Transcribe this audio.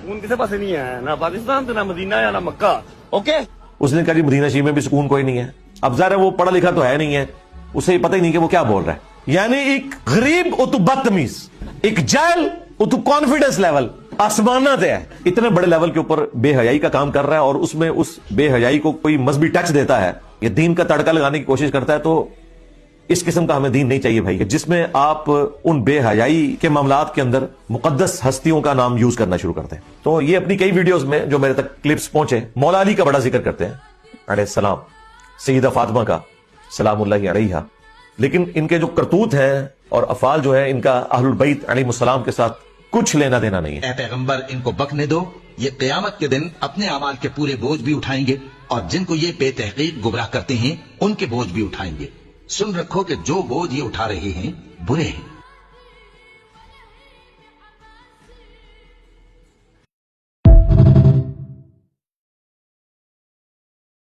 सुकून किसी पास नहीं है, ना पाकिस्तान ना मदीना या ना मक्का। ओके, उसने कहा जी मदीना शरीफ में भी सुकून कोई नहीं है। अब ज़ाहिर है वो पढ़ा लिखा तो है नहीं है, उसे पता ही नहीं कि वो क्या बोल रहा है। यानी एक गरीब और तू बदतमीज, एक जाहिल और तू कॉन्फिडेंस लेवल आसमाना से है। इतने बड़े लेवल के ऊपर बेहयाई का काम कर रहा है और उसमें उस बेहयाई को कोई मजहबी टच देता है, ये दीन का तड़का लगाने की कोशिश करता है। तो इस किस्म का हमें दीन नहीं चाहिए भाई, जिसमें आप उन बेहयाई के मामलात के अंदर मुकद्दस हस्तियों का नाम यूज करना शुरू करते हैं। तो ये अपनी कई वीडियोस में जो मेरे तक क्लिप्स पहुंचे, मौला अली का बड़ा जिक्र करते हैं अलैहिस्सलाम, सईदा फातिमा का सलामुल्लाहि अलैहा, लेकिन इनके जो करतूत हैं और अफाल जो है इनका अहलुल बैत अलैहिमुस्सलाम के साथ कुछ लेना देना नहीं है। ऐ पैगंबर, इनको बकने दो, ये क़यामत के दिन अपने अमाल के पूरे बोझ भी उठाएंगे और जिनको ये बेतहकीक गुमराह करते हैं उनके बोझ भी उठाएंगे। सुन रखो कि जो बोझ ये उठा रहे हैं बुरे हैं।